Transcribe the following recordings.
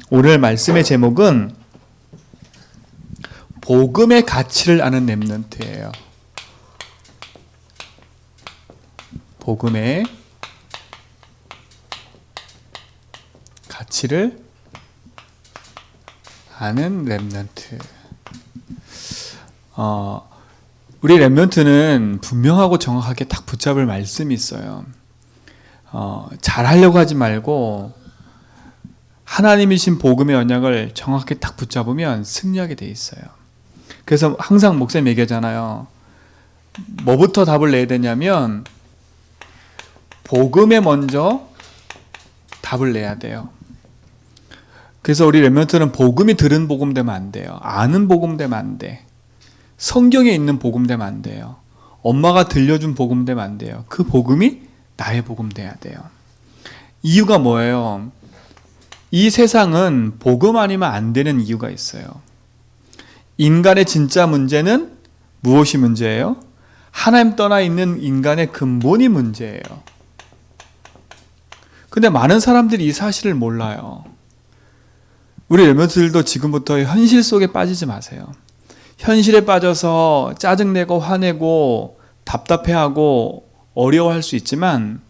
오늘 말씀의 제목은 복음의 가치를 아는 렘넌트예요. 복음의 가치를 아는 렘넌트. 우리 렘넌트는 분명하고 정확하게 딱 붙잡을 말씀이 있어요. 잘하려고 하지 말고 하나님이 주신 복음의 언약을 정확히 딱 붙잡으면 승리하게 돼 있어요. 그래서 항상 목사님 얘기하잖아요. 뭐부터 답을 내야 되냐면 복음에 먼저 답을 내야 돼요. 그래서 우리 렘넌트는 복음이 들은 복음 되면 안 돼요. 아는 복음 되면 안 돼. 성경에 있는 복음 되면 안 돼요. 엄마가 들려준 복음 되면 안 돼요. 그 복음이 나의 복음 돼야 돼요. 이유가 뭐예요? 이 세상은 복음 아니면 안 되는 이유가 있어요. 인간의 진짜 문제는 무엇이 문제예요? 하나님 떠나 있는 인간의 근본이 문제예요. 근데 많은 사람들이 이 사실을 몰라요. 우리 렘넌트들도 지금부터 현실 속에 빠지지 마세요. 현실에 빠져서 짜증내고 화내고 답답해하고 어려워할 수 있지만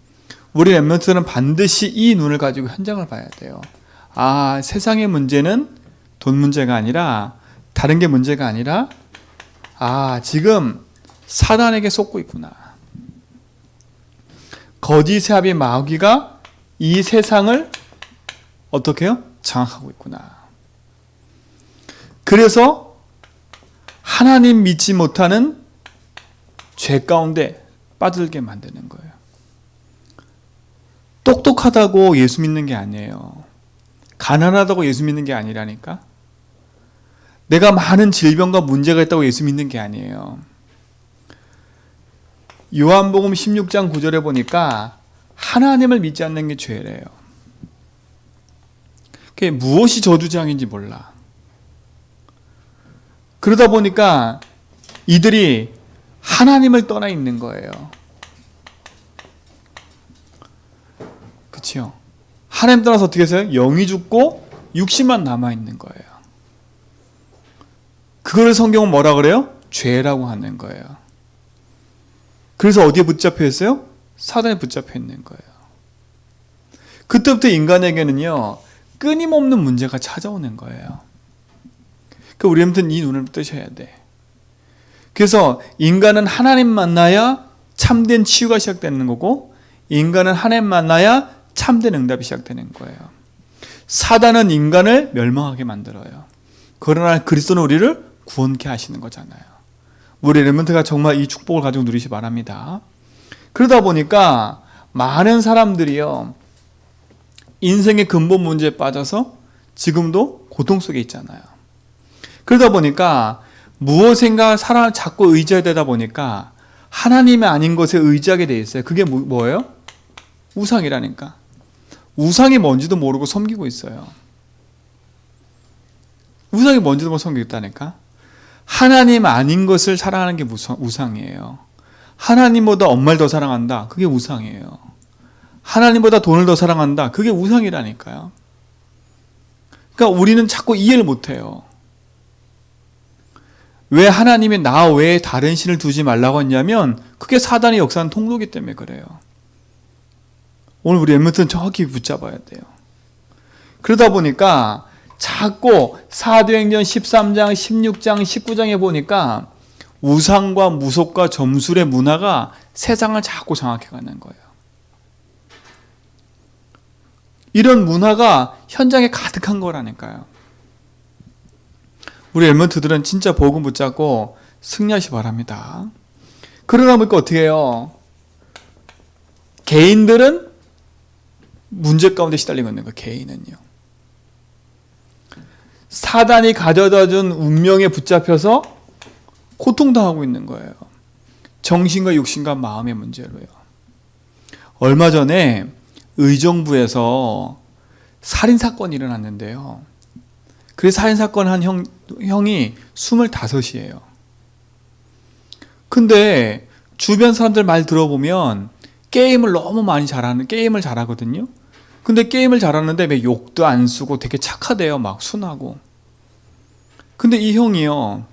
우리 렘넌트는 반드시 이 눈을 가지고 현장을 봐야 돼요. 아, 세상의 문제는 돈 문제가 아니라 다른 게 문제가 아니라 지금 사단에게 속고 있구나. 거짓의 아비 마귀가 이 세상을 어떻게 해요? 장악하고 있구나. 그래서 하나님 믿지 못하는 죄 가운데 빠들게 만드는 거예요. 똑똑하다고 예수 믿는 게 아니에요. 가난하다고 예수 믿는 게 아니라니까. 내가 많은 질병과 문제가 있다고 예수 믿는 게 아니에요. 요한복음 16장 9절에 보니까 하나님을 믿지 않는 게 죄래요. 그게 무엇이 저주장인지 몰라. 그러다 보니까 이들이 하나님을 떠나 있는 거예요. 그치요? 하나님 떠나서 어떻게 해서요? 영이 죽고 육신만 남아있는 거예요. 그걸 성경은 뭐라 그래요? 죄라고 하는 거예요. 그래서 어디에 붙잡혀 있어요? 사단에 붙잡혀 있는 거예요. 그때부터 인간에게는요, 끊임없는 문제가 찾아오는 거예요. 그러니까 우리 아무튼 이 눈을 뜨셔야 돼. 그래서 인간은 하나님 만나야 참된 치유가 시작되는 거고, 인간은 하나님 만나야 참된 응답이 시작되는 거예요. 사단은 인간을 멸망하게 만들어요. 그러나 그리스도는 우리를 구원케 하시는 거잖아요. 우리 렘넌트가 정말 이 축복을 가지고 누리시 바랍니다. 그러다 보니까 많은 사람들이요, 인생의 근본 문제에 빠져서 지금도 고통 속에 있잖아요. 그러다 보니까 무엇인가 사람을 자꾸 의지하다 보니까 하나님이 아닌 것에 의지하게 돼 있어요. 그게 뭐예요? 우상이라니까. 우상이 뭔지도 모르고 섬기고 있어요. 우상이 뭔지도 모르고 섬기고 있다니까. 하나님 아닌 것을 사랑하는 게 우상이에요. 하나님보다 엄마를 더 사랑한다. 그게 우상이에요. 하나님보다 돈을 더 사랑한다. 그게 우상이라니까요. 그러니까 우리는 자꾸 이해를 못해요. 왜 하나님이 나 외에 다른 신을 두지 말라고 했냐면 그게 사단의 역사는 통로이기 때문에 그래요. 오늘 우리 렘넌트는 정확히 붙잡아야 돼요. 그러다 보니까 자꾸 사도행전 13장, 16장, 19장에 보니까 우상과 무속과 점술의 문화가 세상을 자꾸 장악해가는 거예요. 이런 문화가 현장에 가득한 거라니까요. 우리 렘넌트들은 진짜 복음 붙잡고 승리하시 바랍니다. 그러다 보니까 어떻게 해요? 개인들은 문제 가운데 시달리고 있는 거예요. 개인은요. 사단이 가져다준 운명에 붙잡혀서 고통당하고 있는 거예요. 정신과 육신과 마음의 문제로요. 얼마 전에 의정부에서 살인사건이 일어났는데요. 그 살인사건 한 형이 25이에요. 근데 주변 사람들 말 들어보면 게임을 너무 많이 잘하거든요. 근데 게임을 잘하는데 왜 욕도 안 쓰고 되게 착하대요. 막 순하고. 근데 이 형이요,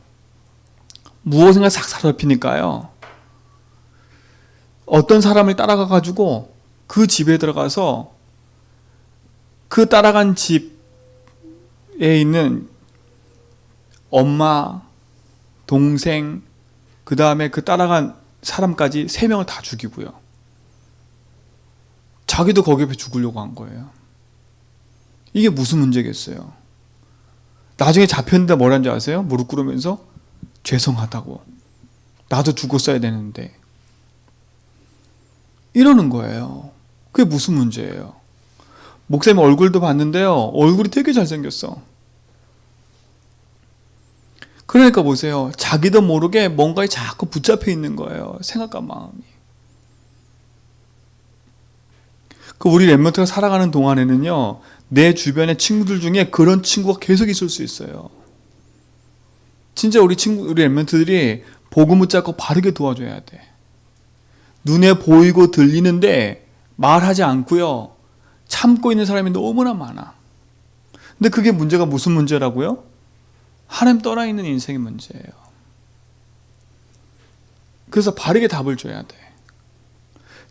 무엇인가 싹 사로잡히니까요, 어떤 사람을 따라가가지고 그 집에 들어가서 그 따라간 집에 있는 엄마, 동생, 그 다음에 그 따라간 사람까지 3명을 다 죽이고요. 자기도 거기에 죽으려고 한 거예요. 이게 무슨 문제겠어요? 나중에 잡혔는데 뭐라는 줄 아세요? 무릎 꿇으면서 죄송하다고. 나도 죽었어야 되는데. 이러는 거예요. 그게 무슨 문제예요? 목사님 얼굴도 봤는데요, 얼굴이 되게 잘생겼어. 그러니까 보세요. 자기도 모르게 뭔가에 자꾸 붙잡혀 있는 거예요. 생각과 마음이. 우리 랩런트가 살아가는 동안에는요, 내 주변의 친구들 중에 그런 친구가 계속 있을 수 있어요. 진짜 우리 랩런트들이 복음 붙잡고 바르게 도와줘야 돼. 눈에 보이고 들리는데 말하지 않고요, 참고 있는 사람이 너무나 많아. 근데 그게 문제가 무슨 문제라고요? 하나님 떠나 있는 인생의 문제예요. 그래서 바르게 답을 줘야 돼.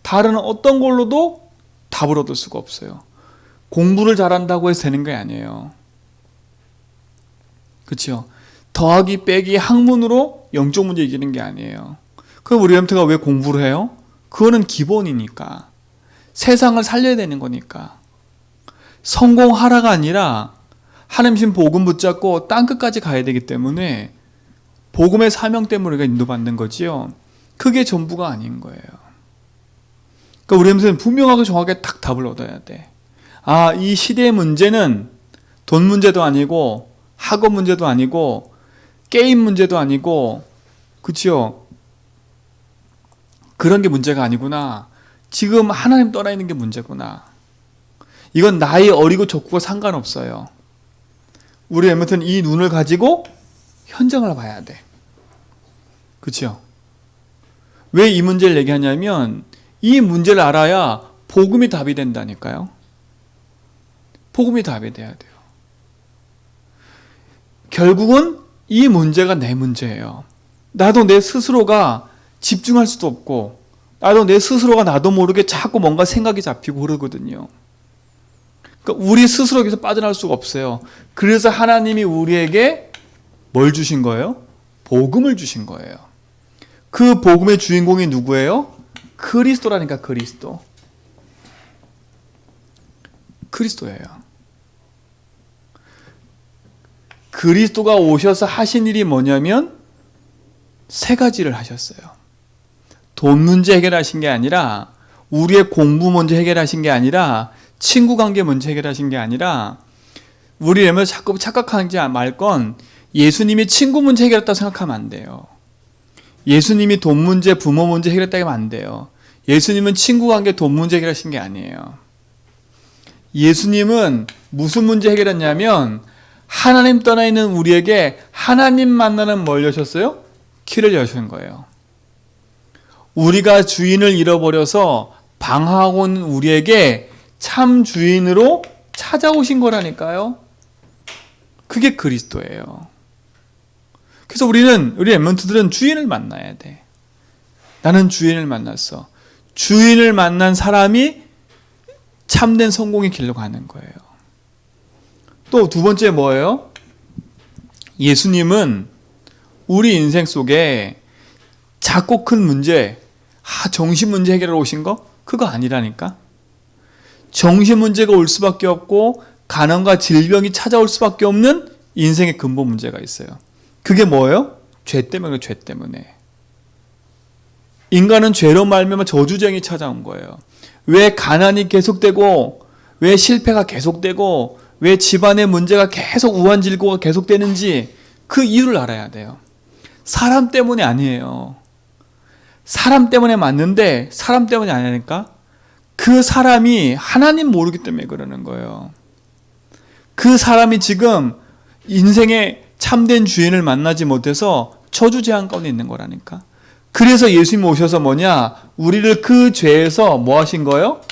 다른 어떤 걸로도 답을 얻을 수가 없어요. 공부를 잘한다고 해서 되는 게 아니에요. 그렇죠? 더하기 빼기 학문으로 영적 문제 이기는 게 아니에요. 그럼 우리 렘트가 왜 공부를 해요? 그거는 기본이니까. 세상을 살려야 되는 거니까. 성공하라가 아니라 하나님 신 복음 붙잡고 땅끝까지 가야 되기 때문에 복음의 사명 때문에 우리가 인도받는 거지요. 그게 전부가 아닌 거예요. 그러니까 우리 렘트는 분명하게 정확하게 딱 답을 얻어야 돼. 아, 이 시대의 문제는 돈 문제도 아니고 학업 문제도 아니고 게임 문제도 아니고, 그치요? 그런 게 문제가 아니구나. 지금 하나님 떠나 있는 게 문제구나. 이건 나이 어리고 적고가 상관없어요. 우리 렘넌트는 이 눈을 가지고 현장을 봐야 돼. 그치요? 왜 이 문제를 얘기하냐면, 이 문제를 알아야 복음이 답이 된다니까요. 복음이 답이 돼야 돼요. 결국은 이 문제가 내 문제예요. 나도 내 스스로가 집중할 수도 없고, 나도 내 스스로가 나도 모르게 자꾸 뭔가 생각이 잡히고 그러거든요. 그러니까 우리 스스로 여기서 빠져나올 수가 없어요. 그래서 하나님이 우리에게 뭘 주신 거예요? 복음을 주신 거예요. 그 복음의 주인공이 누구예요? 그리스도라니까. 그리스도예요. 그리스도가 오셔서 하신 일이 뭐냐면 3가지를 하셨어요. 돈 문제 해결하신 게 아니라, 우리의 공부 문제 해결하신 게 아니라, 친구 관계 문제 해결하신 게 아니라, 우리 렘넌트 자꾸 착각하지 말 건 예수님이 친구 문제 해결했다고 생각하면 안 돼요. 예수님이 돈 문제, 부모 문제 해결했다고 하면 안 돼요. 예수님은 친구 관계, 돈 문제 해결하신 게 아니에요. 예수님은 무슨 문제 해결했냐면, 하나님 떠나 있는 우리에게 하나님 만나는 뭘 여셨어요? 길을 여신 거예요. 우리가 주인을 잃어버려서 방황하고 있는 우리에게 참 주인으로 찾아오신 거라니까요. 그게 그리스도예요. 그래서 우리 렘넌트들은 주인을 만나야 돼. 나는 주인을 만났어. 주인을 만난 사람이 참된 성공의 길로 가는 거예요. 또 2번째 뭐예요? 예수님은 우리 인생 속에 작고 큰 문제, 정신 문제 해결하러 오신 거? 그거 아니라니까. 정신 문제가 올 수밖에 없고 가난과 질병이 찾아올 수밖에 없는 인생의 근본 문제가 있어요. 그게 뭐예요? 죄 때문에. 죄 때문에. 인간은 죄로 말미암아 저주쟁이 찾아온 거예요. 왜 가난이 계속되고, 왜 실패가 계속되고, 왜 집안의 문제가 계속 우환질고가 계속되는지 그 이유를 알아야 돼요. 사람 때문이 아니에요. 사람 때문에 맞는데 사람 때문이 아니니까 그 사람이 하나님 모르기 때문에 그러는 거예요. 그 사람이 지금 인생의 참된 주인을 만나지 못해서 저주재앙 가운데 있는 거라니까. 그래서 예수님 오셔서 뭐냐? 우리를 그 죄에서 뭐 하신 거예요?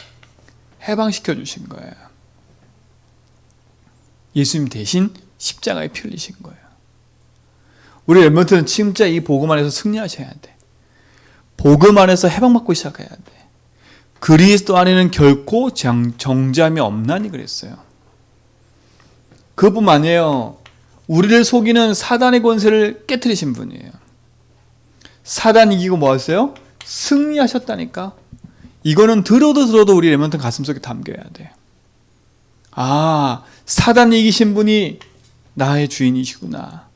해방시켜 주신 거예요. 예수님 대신 십자가에 피 흘리신 거예요. 우리 랩런트는 진짜 이 복음 안에서 승리하셔야 돼. 복음 안에서 해방받고 시작해야 돼. 그리스도 안에는 결코 정죄함이 없나니 그랬어요. 그뿐만 아니에요. 우리를 속이는 사단의 권세를 깨트리신 분이에요. 사단 이기고 뭐 하셨어요? 승리하셨다니까. 이거는 들어도 우리 랩런트 가슴속에 담겨야 돼. 아, 사단 이기신 분이 나의 주인이시구나.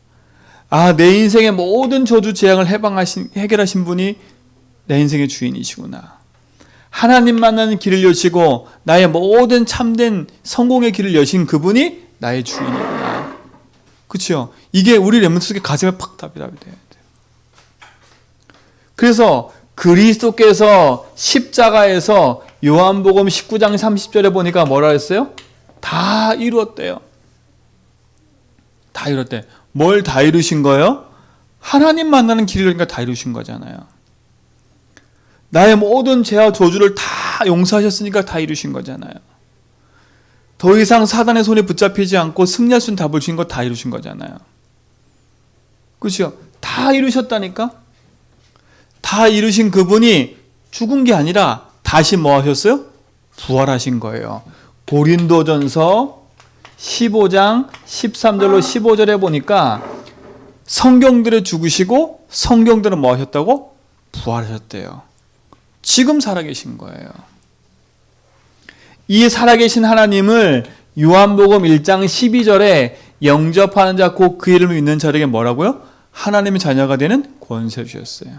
아, 내 인생의 모든 저주 재앙을 해결하신 분이 내 인생의 주인이시구나. 하나님 만나는 길을 여시고 나의 모든 참된 성공의 길을 여신 그분이 나의 주인이구나. 그렇죠? 이게 우리 랩런트 속에 가슴에 팍 답이 돼야 돼요. 그래서 그리스도께서 십자가에서 요한복음 19장 30절에 보니까 뭐라 했어요? 다 이루었대요. 다 이뤘대. 뭘 다 이루신 거예요? 하나님 만나는 길이니까 다 이루신 거잖아요. 나의 모든 죄와 저주를 다 용서하셨으니까 다 이루신 거잖아요. 더 이상 사단의 손에 붙잡히지 않고 승리할 수 있는 답을 주신 거 다 이루신 거잖아요. 그렇죠? 다 이루셨다니까? 다 이루신 그분이 죽은 게 아니라 다시 뭐 하셨어요? 부활하신 거예요. 고린도전서 15장 13절로 15절에 보니까 성경들을 죽으시고 성경들은 뭐 하셨다고? 부활하셨대요. 지금 살아계신 거예요. 이 살아계신 하나님을 요한복음 1장 12절에 영접하는 자 곧 그 이름을 믿는 자에게 뭐라고요? 하나님의 자녀가 되는 권세를 주셨어요.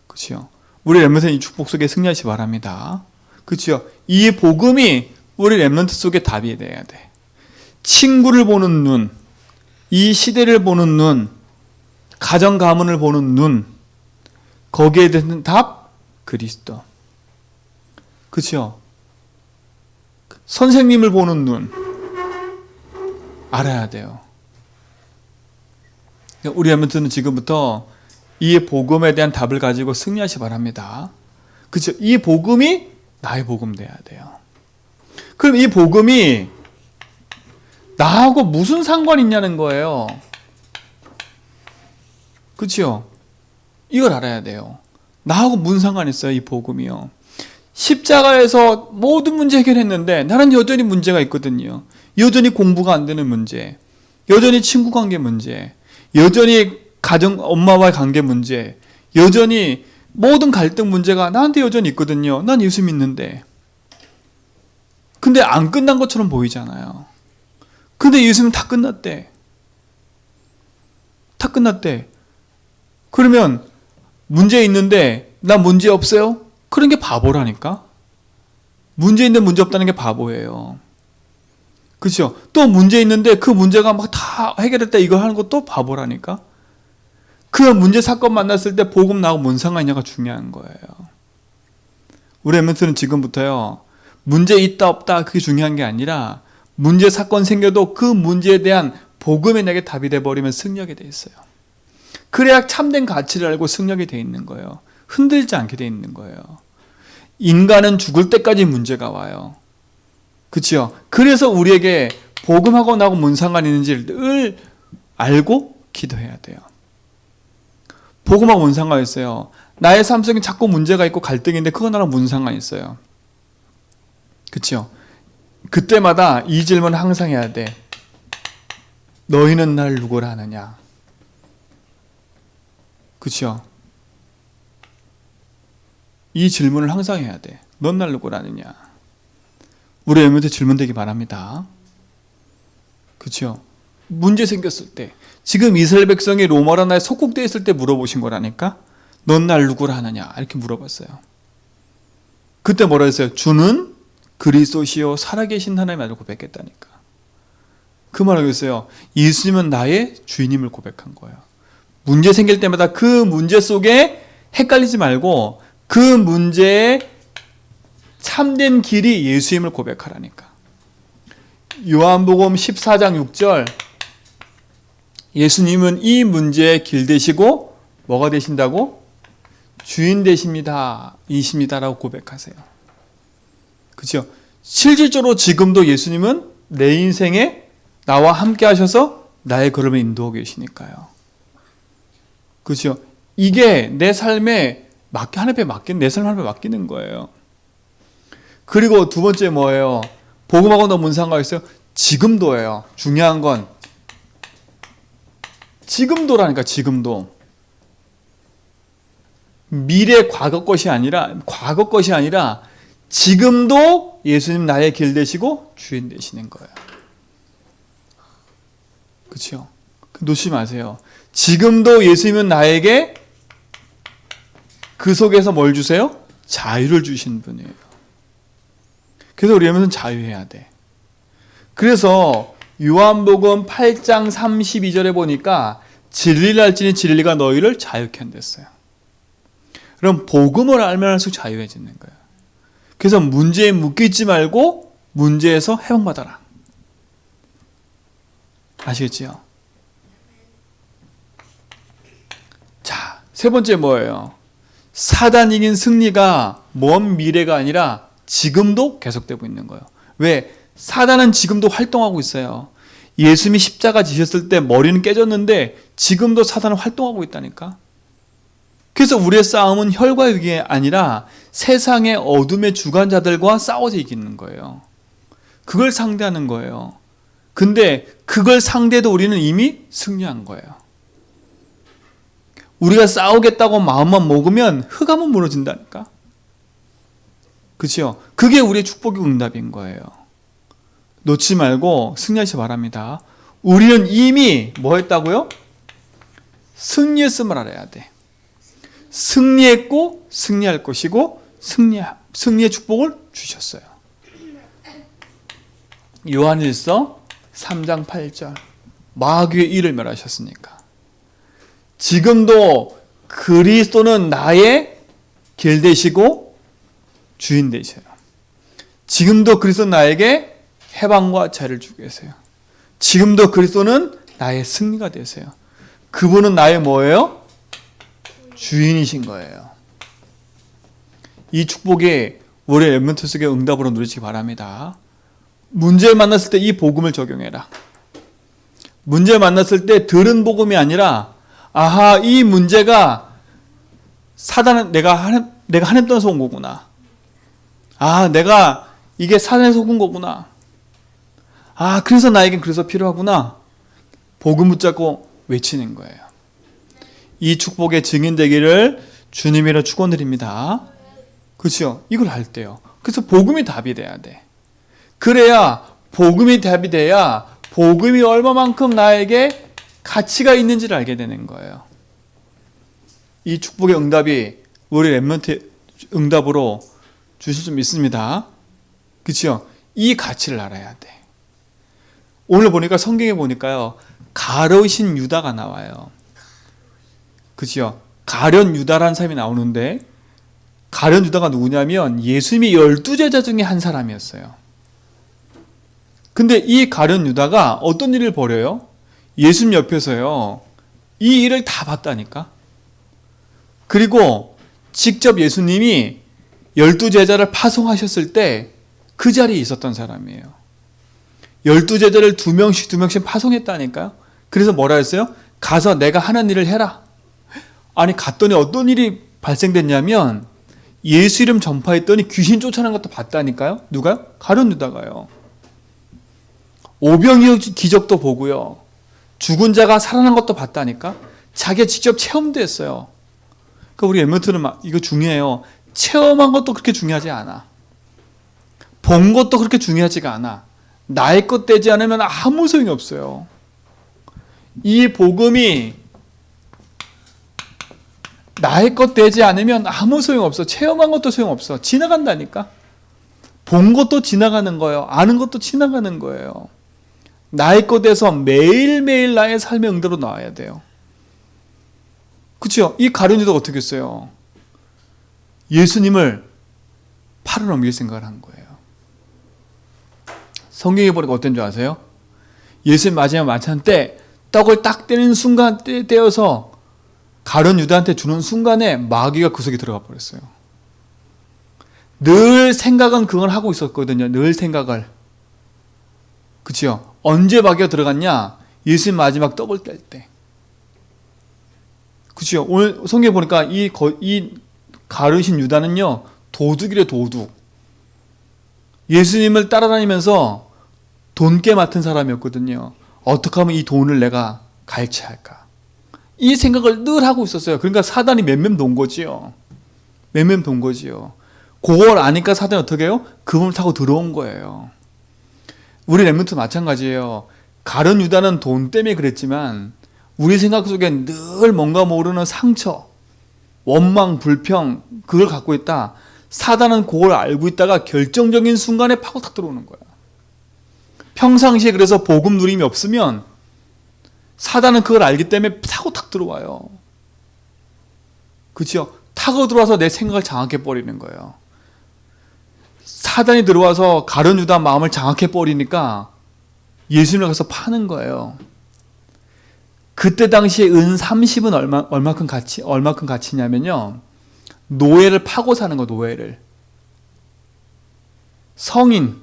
그렇죠? 우리 랩런트는 이 축복 속에 승리하시 바랍니다. 그렇죠? 이 복음이 우리 랩런트 속에 답이 돼야 돼. 친구를 보는 눈, 이 시대를 보는 눈, 가정 가문을 보는 눈, 거기에 대한 답 그리스도. 그렇죠? 선생님을 보는 눈 알아야 돼요. 우리 랩런트는 지금부터 이 복음에 대한 답을 가지고 승리하시 바랍니다. 그렇죠? 이 복음이 나의 복음 돼야 돼요. 그럼 이 복음이 나하고 무슨 상관이 있냐는 거예요. 그렇죠? 이걸 알아야 돼요. 나하고 무슨 상관이 있어요, 이 복음이요. 십자가에서 모든 문제 해결했는데 나는 여전히 문제가 있거든요. 여전히 공부가 안 되는 문제, 여전히 친구 관계 문제, 여전히 가정 엄마와의 관계 문제, 여전히 모든 갈등 문제가 나한테 여전히 있거든요. 난 예수 믿는데. 근데 안 끝난 것처럼 보이잖아요. 근데 예수는 다 끝났대. 다 끝났대. 그러면 문제 있는데 나 문제 없어요? 그런 게 바보라니까. 문제 있는데 문제 없다는 게 바보예요. 그렇죠? 또 문제 있는데 그 문제가 막 다 해결했다 이거 하는 것도 바보라니까. 그 문제 사건 만났을 때 복음 나하고 뭔 상관이냐가 중요한 거예요. 우리 랩런트는 지금부터요. 문제 있다 없다 그게 중요한 게 아니라 문제 사건 생겨도 그 문제에 대한 복음이 내게 답이 돼버리면 승리하게 돼 있어요. 그래야 참된 가치를 알고 승리하게 돼 있는 거예요. 흔들지 않게 돼 있는 거예요. 인간은 죽을 때까지 문제가 와요. 그렇죠? 그래서 우리에게 복음하고 나하고 뭔 상관이 있는지를 늘 알고 기도해야 돼요. 복음하고 뭔 상관이 있어요? 나의 삶 속에 자꾸 문제가 있고 갈등인데 그거 나랑 무슨 상관이 있어요? 그렇죠? 그때마다 이 질문을 항상 해야 돼. 너희는 날 누구라 하느냐? 그렇죠? 이 질문을 항상 해야 돼. 넌 날 누구라 하느냐? 우리 랩런트 질문되기 바랍니다. 그렇죠? 문제 생겼을 때, 지금 이스라엘 백성이 로마 나라에 속국되어 있을 때 물어보신 거라니까. 넌 날 누구라 하느냐? 이렇게 물어봤어요. 그때 뭐라 했어요? 주는 그리스도시요 살아계신 하나님을 고백했다니까. 그 말을 했어요. 예수님은 나의 주인임을 고백한 거예요. 문제 생길 때마다 그 문제 속에 헷갈리지 말고 그 문제의 참된 길이 예수임을 고백하라니까. 요한복음 14장 6절 예수님은 이 문제의 길 되시고 뭐가 되신다고? 주인 되십니다. 이십니다라고 고백하세요. 그렇죠? 실질적으로 지금도 예수님은 내 인생에 나와 함께 하셔서 나의 걸음을 인도하고 계시니까요. 그렇죠? 이게 내 삶에 하나님께 맡기는, 내 삶 하나님께 맡기는 거예요. 그리고 두 번째 뭐예요? 복음하고 너무 상관이 있어요? 지금도예요. 중요한 건 지금도라니까. 지금도. 미래 과거 것이 아니라 지금도 예수님 나의 길 되시고 주인 되시는 거예요. 그렇죠? 놓치지 마세요. 지금도 예수님은 나에게 그 속에서 뭘 주세요? 자유를 주신 분이에요. 그래서 우리 여러분은 자유해야 돼. 그래서 요한복음 8장 32절에 보니까 진리를 알지니 진리가 너희를 자유케 한댔어요. 그럼 복음을 알면 할수록 자유해지는 거예요. 그래서 문제에 묶이지 말고 문제에서 해방받아라. 아시겠지요? 자, 세 번째 뭐예요? 사단 이긴 승리가 먼 미래가 아니라 지금도 계속되고 있는 거예요. 왜? 사단은 지금도 활동하고 있어요. 예수님이 십자가 지셨을 때 머리는 깨졌는데 지금도 사단은 활동하고 있다니까. 그래서 우리의 싸움은 혈과 육이 아니라 세상의 어둠의 주관자들과 싸워서 이기는 거예요. 그걸 상대하는 거예요. 근데 그걸 상대해도 우리는 이미 승리한 거예요. 우리가 싸우겠다고 마음만 먹으면 흑암은 무너진다니까. 그렇죠? 그게 우리의 축복의 응답인 거예요. 놓지 말고 승리하시기 바랍니다. 우리는 이미 뭐 했다고요? 승리했음을 알아야 돼. 승리했고 승리할 것이고 승리의 축복을 주셨어요. 요한일서 3장 8절 마귀의 일을 멸하셨으니까 지금도 그리스도는 나의 길 되시고 주인 되셔요. 지금도 그리스도는 나에게 해방과 자유를 주고 계세요. 지금도 그리스도는 나의 승리가 되세요. 그분은 나의 뭐예요? 주인이신 거예요. 이 축복이 우리 렘넌트 속의 응답으로 누리시기 바랍니다. 문제를 만났을 때 이 복음을 적용해라. 문제를 만났을 때 들은 복음이 아니라 아하, 이 문제가 사단은 내가 하나님 떠나서 온 거구나. 아, 내가 이게 사단에서 온 거구나. 아, 그래서 나에겐 그래서 필요하구나. 복음 붙잡고 외치는 거예요. 이 축복의 증인 되기를 주님이라 축원드립니다. 그렇죠? 이걸 할 때요. 그래서 복음이 답이 돼야 돼. 그래야 복음이 답이 돼야 복음이 얼마만큼 나에게 가치가 있는지를 알게 되는 거예요. 이 축복의 응답이 우리 렘넌트 응답으로 주실 줄 믿습니다. 그렇죠? 이 가치를 알아야 돼. 오늘 보니까 성경에 보니까요. 가룟 유다가 나와요. 그렇죠? 가룟 유다라는 사람이 나오는데 가룟 유다가 누구냐면 예수님이 12제자 중에 한 사람이었어요. 근데 이 가룟 유다가 어떤 일을 벌여요? 예수님 옆에서요. 이 일을 다 봤다니까. 그리고 직접 예수님이 12제자를 파송하셨을 때 그 자리에 있었던 사람이에요. 12제자를 두 명씩 파송했다니까요. 그래서 뭐라 했어요? 가서 내가 하는 일을 해라. 아니 갔더니 어떤 일이 발생됐냐면 예수 이름 전파했더니 귀신 쫓아내는 것도 봤다니까요. 누가요? 가룟 유다가요. 오병이어 기적도 보고요. 죽은 자가 살아난 것도 봤다니까. 자기가 직접 체험도 했어요. 그러니까 우리 엠먼트는 이거 중요해요. 체험한 것도 그렇게 중요하지 않아. 본 것도 그렇게 중요하지가 않아. 나의 것 되지 않으면 아무 소용이 없어요. 이 복음이 나의 것 되지 않으면 아무 소용없어. 체험한 것도 소용없어. 지나간다니까. 본 것도 지나가는 거예요. 아는 것도 지나가는 거예요. 나의 것 돼서 매일매일 나의 삶의 응답으로 나와야 돼요. 그렇죠? 이 가룟 유다가 어떻게 했어요? 예수님을 팔을 넘길 생각을 한 거예요. 성경에 보니까 어떤 줄 아세요? 예수님 마지막 만찬 때 떡을 딱 떼는 순간 떼어서 가룟 유다한테 주는 순간에 마귀가 그 속에 들어가 버렸어요. 늘 생각은 그걸 하고 있었거든요. 늘 생각을. 그치요? 언제 마귀가 들어갔냐? 예수님 마지막 떡을 뗄 때. 그치요? 오늘 성경에 보니까 이 가룟신 유다는요, 도둑이래, 도둑. 예수님을 따라다니면서 돈깨 맡은 사람이었거든요. 어떻게 하면 이 돈을 내가 갈취할까? 이 생각을 늘 하고 있었어요. 그러니까 사단이 맴맴 돈 거지요. 맴맴 돈 거지요. 그걸 아니까 사단이 어떻게 해요? 그분을 타고 들어온 거예요. 우리 렘넌트 마찬가지예요. 가룟 유다는 돈 때문에 그랬지만 우리 생각 속에 늘 뭔가 모르는 상처, 원망, 불평 그걸 갖고 있다. 사단은 그걸 알고 있다가 결정적인 순간에 파고 탁 들어오는 거야. 평상시에 그래서 복음 누림이 없으면 사단은 그걸 알기 때문에 타고 탁 들어와요. 그렇죠? 타고 들어와서 내 생각을 장악해 버리는 거예요. 사단이 들어와서 가룟 유다 마음을 장악해 버리니까 예수님을 가서 파는 거예요. 그때 당시에 은 30은 얼마큼 가치냐면요. 노예를 파고 사는 거, 노예를. 성인,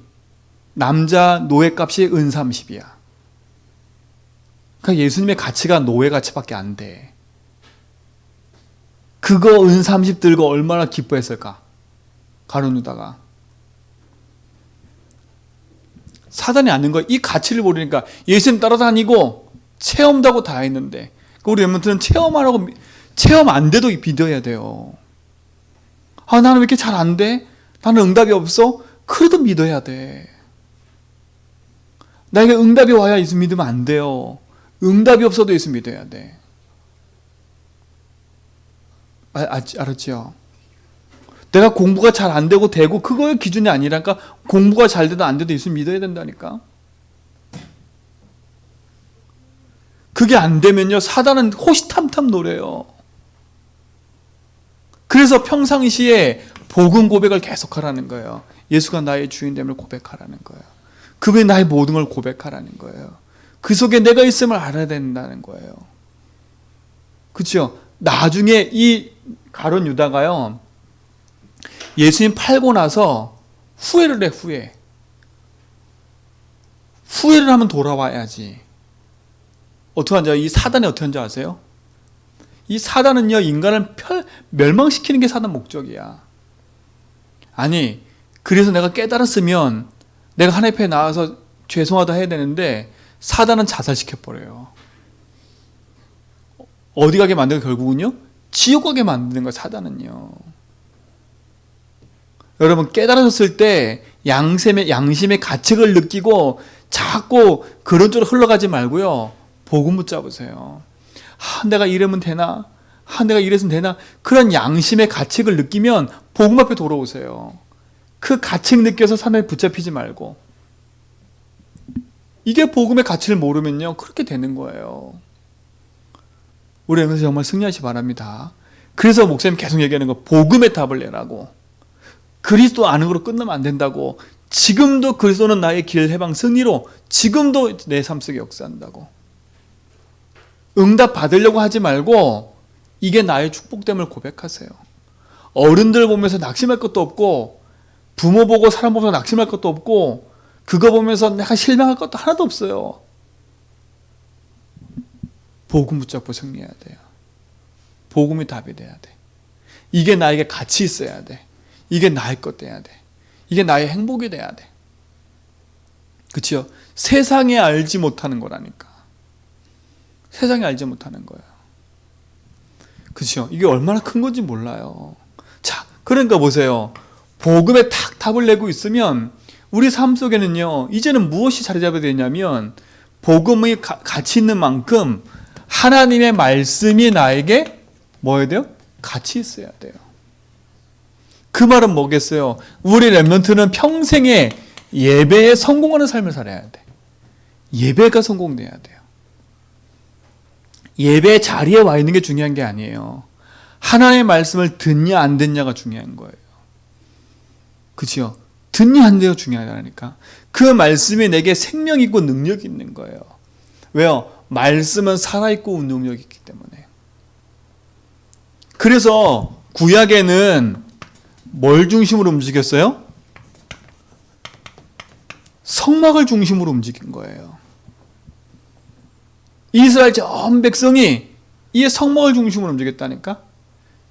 남자 노예값이 은 30이야. 그러니까 예수님의 가치가 노예 가치밖에 안 돼. 그거 은 30 들고 얼마나 기뻐했을까? 가룟 유다가. 사단이 아는 거야. 이 가치를 모르니까 예수님 따라다니고 체험도 하고 다 했는데 우리 렘넌트는 체험 안 돼도 믿어야 돼요. 아, 나는 왜 이렇게 잘 안 돼? 나는 응답이 없어? 그래도 믿어야 돼. 나에게 응답이 와야 예수 믿으면 안 돼요. 응답이 없어도 예수 믿어야 돼. 알았죠? 내가 공부가 잘 안 되고 그거의 기준이 아니라니까. 공부가 잘 돼도 안 돼도 예수 믿어야 된다니까. 그게 안 되면요, 사단은 호시탐탐 노려요. 그래서 평상시에 복음 고백을 계속하라는 거예요. 예수가 나의 주인됨을 고백하라는 거예요. 그분이 나의 모든 걸 고백하라는 거예요. 그 속에 내가 있음을 알아야 된다는 거예요. 그렇죠? 나중에 이 가룟 유다가요, 예수님 팔고 나서 후회를 해, 후회. 후회를 하면 돌아와야지. 어떻게 하는지, 이 사단이 어떻게 하는지 아세요? 이 사단은요, 인간을 멸망시키는 게 사단 목적이야. 아니, 그래서 내가 깨달았으면 내가 하나님 앞에 나와서 죄송하다 해야 되는데 사단은 자살시켜버려요. 어디 가게 만들고 결국은요, 지옥 가게 만드는 거야, 사단은요. 여러분, 깨달아졌을 때 양심의 가책을 느끼고 자꾸 그런 쪽으로 흘러가지 말고요, 복음 붙잡으세요. 내가 이러면 되나? 내가 이랬으면 되나? 그런 양심의 가책을 느끼면 복음 앞에 돌아오세요. 그 가책 느껴서 사단에 붙잡히지 말고. 이게 복음의 가치를 모르면요, 그렇게 되는 거예요. 우리 여러분 정말 승리하시기 바랍니다. 그래서 목사님 계속 얘기하는 거, 복음의 답을 내라고. 그리스도 아는 거로 끝나면 안 된다고. 지금도 그리스도는 나의 길, 해방, 승리로 지금도 내 삶 속에 역사한다고. 응답 받으려고 하지 말고 이게 나의 축복됨을 고백하세요. 어른들 보면서 낙심할 것도 없고, 부모 보고 사람 보면서 낙심할 것도 없고, 그거 보면서 내가 실망할 것도 하나도 없어요. 복음 붙잡고 승리해야 돼요. 복음이 답이 돼야 돼. 이게 나에게 가치 있어야 돼. 이게 나의 것 돼야 돼. 이게 나의 행복이 돼야 돼. 그치요? 세상에 알지 못하는 거라니까. 세상에 알지 못하는 거예요. 그치요? 이게 얼마나 큰 건지 몰라요. 자, 그러니까 보세요. 복음에 탁 답을 내고 있으면 우리 삶 속에는요, 이제는 무엇이 자리 잡아야 되냐면, 복음의 가치 있는 만큼 하나님의 말씀이 나에게 뭐 해야 돼요? 가치 있어야 돼요. 그 말은 뭐겠어요? 우리 렘넌트는 평생에 예배에 성공하는 삶을 살아야 돼. 예배가 성공돼야 돼요. 예배 자리에 와 있는 게 중요한 게 아니에요. 하나님의 말씀을 듣냐 안 듣냐가 중요한 거예요. 그치요? 듣냐 안 듣냐가 중요하다니까. 그 말씀이 내게 생명 있고 능력이 있는 거예요. 왜요? 말씀은 살아있고 능력이 있기 때문에. 그래서 구약에는 뭘 중심으로 움직였어요? 성막을 중심으로 움직인 거예요. 이스라엘 전 백성이 이 성막을 중심으로 움직였다니까.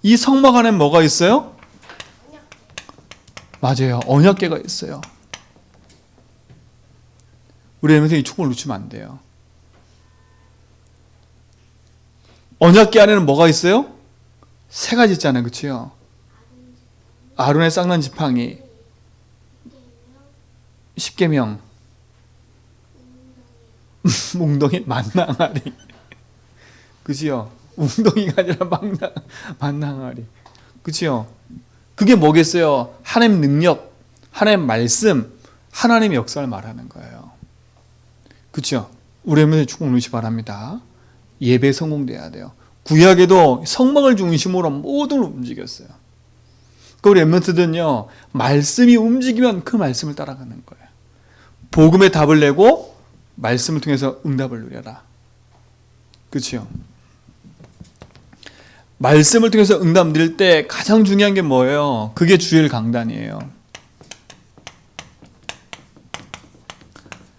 이 성막 안에 뭐가 있어요? 맞아요. 언약궤가 있어요. 우리 애면서 이 축복을 놓치면 안 돼요. 언약궤 안에는 뭐가 있어요? 세 가지 있잖아요. 그렇죠? 아론의 쌍난 지팡이, 십계명, 웅덩이 만나항아리. 그치요? 웅덩이가 아니라 만나항아리. 그치요? 그게 뭐겠어요? 하나님 능력, 하나님 말씀, 하나님의 역사를 말하는 거예요. 그치요? 우리 애면서 축복 누리시 바랍니다. 예배 성공돼야 돼요. 구약에도 성막을 중심으로 모든 움직였어요. 그 우리 엠먼트들은요, 말씀이 움직이면 그 말씀을 따라가는 거예요. 복음의 답을 내고 말씀을 통해서 응답을 누려라. 그렇죠? 말씀을 통해서 응답 누릴 때 가장 중요한 게 뭐예요? 그게 주일 강단이에요.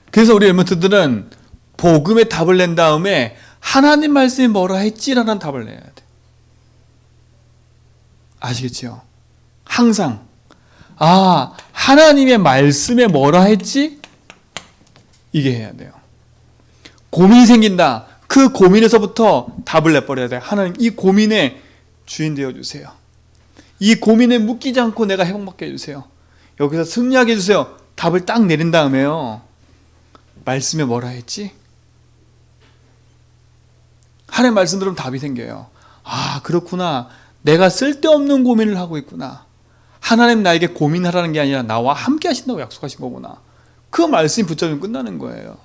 그래서 우리 엠먼트들은 복음의 답을 낸 다음에 하나님 말씀이 뭐라 했지라는 답을 내야 돼. 아시겠죠? 항상 하나님의 말씀에 뭐라 했지? 이게 해야 돼요. 고민이 생긴다. 그 고민에서부터 답을 내버려야 돼. 하나님, 이 고민의 주인 되어주세요. 이 고민에 묶이지 않고 내가 회복받게 해주세요. 여기서 승리하게 해주세요. 답을 딱 내린 다음에요, 말씀에 뭐라 했지? 하나님 말씀 들으면 답이 생겨요. 그렇구나. 내가 쓸데없는 고민을 하고 있구나. 하나님 나에게 고민하라는 게 아니라 나와 함께 하신다고 약속하신 거구나. 그 말씀이 붙잡으면 끝나는 거예요.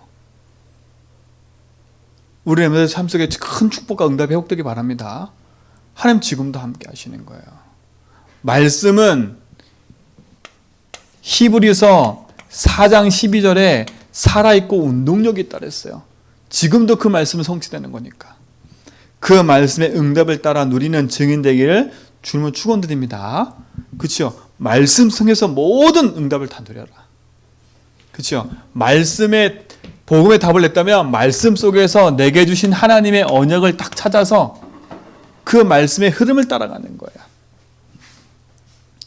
우리 엠버들 삶 속에 큰 축복과 응답이 회복되기 바랍니다. 하나님 지금도 함께 하시는 거예요. 말씀은 히브리서 4장 12절에 살아있고 운동력이 있다 그랬어요. 지금도 그 말씀은 성취되는 거니까. 그 말씀의 응답을 따라 누리는 증인 되기를 주님은 축원드립니다. 그렇죠? 말씀 통해서 모든 응답을 다 누려라. 그렇죠? 말씀의 복음의 답을 냈다면 말씀 속에서 내게 주신 하나님의 언약을 딱 찾아서 그 말씀의 흐름을 따라가는 거야.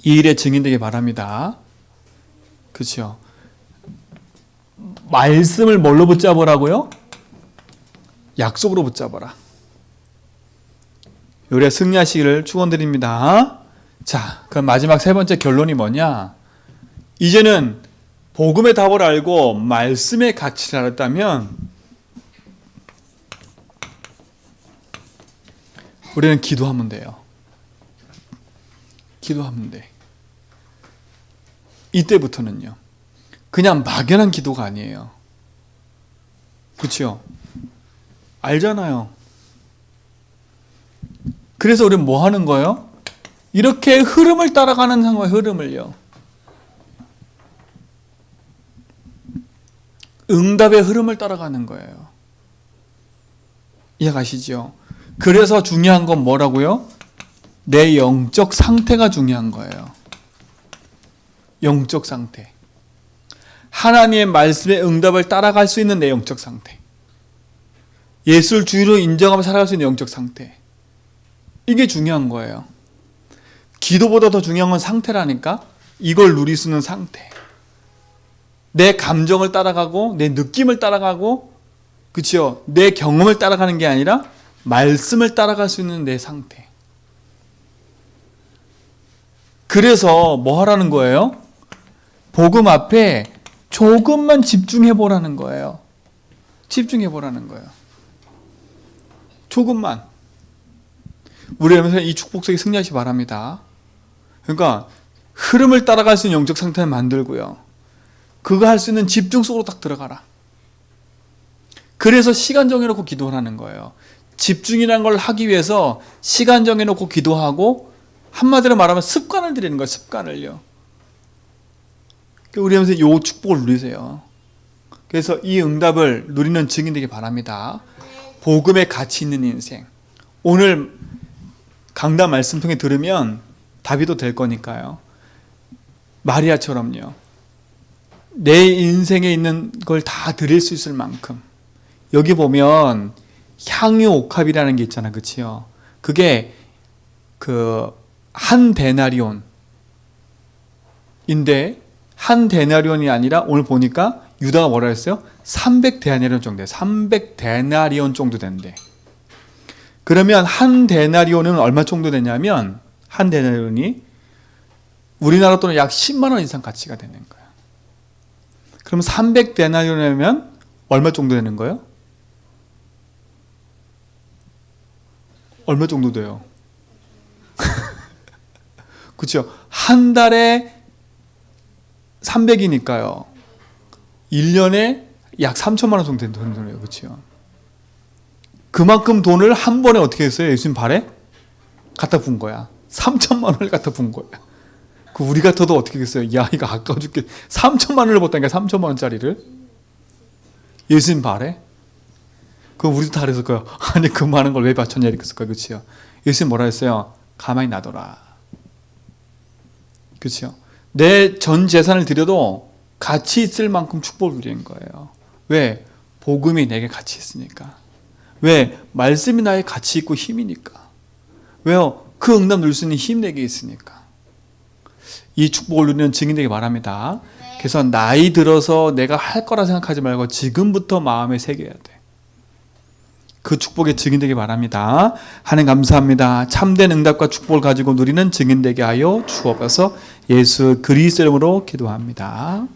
이 일에 증인 되기 바랍니다. 그렇죠? 말씀을 뭘로 붙잡으라고요? 약속으로 붙잡아라. 요래 승리하시기를 축원드립니다. 자, 그럼 마지막 세 번째 결론이 뭐냐? 이제는 복음의 답을 알고 말씀의 가치를 알았다면 우리는 기도하면 돼요. 기도하면 돼. 이때부터는요, 그냥 막연한 기도가 아니에요. 그렇죠? 알잖아요. 그래서 우리는 뭐 하는 거예요? 이렇게 흐름을 따라가는 상황의 흐름을요. 응답의 흐름을 따라가는 거예요. 이해가시죠? 그래서 중요한 건 뭐라고요? 내 영적 상태가 중요한 거예요. 영적 상태. 하나님의 말씀의 응답을 따라갈 수 있는 내 영적 상태. 예수를 주로 인정하며 살아갈 수 있는 영적 상태. 이게 중요한 거예요. 기도보다 더 중요한 건 상태라니까. 이걸 누릴 수 있는 상태. 내 감정을 따라가고 내 느낌을 따라가고, 그렇죠? 내 경험을 따라가는 게 아니라 말씀을 따라갈 수 있는 내 상태. 그래서 뭐 하라는 거예요? 복음 앞에 조금만 집중해 보라는 거예요. 집중해 보라는 거예요. 조금만. 우리 여러분 이 축복 속에 승리하시기 바랍니다. 그러니까 흐름을 따라갈 수 있는 영적 상태를 만들고요, 그거 할 수 있는 집중 속으로 딱 들어가라. 그래서 시간 정해놓고 기도를 하는 거예요. 집중이라는 걸 하기 위해서 시간 정해놓고 기도하고, 한마디로 말하면 습관을 들이는 거예요. 습관을요. 우리 하면서 이 축복을 누리세요. 그래서 이 응답을 누리는 증인 되기 바랍니다. 복음의 가치 있는 인생. 오늘 강단 말씀 통해 들으면 답이 또 될 거니까요. 마리아처럼요. 내 인생에 있는 걸 다 드릴 수 있을 만큼. 여기 보면 향유 옥합이라는 게 있잖아, 그치요? 그게 한 데나리온인데 한 데나리온이 아니라 오늘 보니까 유다가 뭐라 했어요? 300데나리온 정도 돼. 300데나리온 정도 된대. 그러면 한 데나리온은 얼마 정도 되냐면 한 데나리온이 우리나라 돈은 약 10만 원 이상 가치가 되는 거야. 그럼 300데나리온이면 얼마 정도 되는 거예요? 얼마 정도 돼요? 그렇죠? 한 달에 300이니까요. 1년에 약 3천만 원 정도 되는 돈이에요. 그렇죠? 그만큼 돈을 한 번에 어떻게 했어요? 예수님 발에 갖다 분 거야. 3천만 원을 갖다 분 거야. 그 우리 같아도 어떻게 했어요? 야, 이거 아까워 죽겠. 3천만 원을 벌다니까 3천만 원짜리를 예수님 발에. 그럼 우리도 다 그랬을 거예요. 아니 그 많은 걸 왜 바쳤냐 이랬을 거예요. 그렇죠? 예수님 뭐라 했어요? 가만히 놔둬라. 그렇죠? 내 전 재산을 드려도 가치 있을 만큼 축복을 드린 거예요. 왜? 복음이 내게 가치 있으니까. 왜? 말씀이 나의 가치 있고 힘이니까. 왜요? 그 응답 누릴 수 있는 힘 내게 있으니까. 이 축복을 누리는 증인 되기 바랍니다. 그래서 나이 들어서 내가 할 거라 생각하지 말고 지금부터 마음에 새겨야 돼. 그 축복의 증인 되기 바랍니다. 하나님 감사합니다. 참된 응답과 축복을 가지고 누리는 증인 되게 하여 주옵소서. 예수 그리스도 이름으로 기도합니다.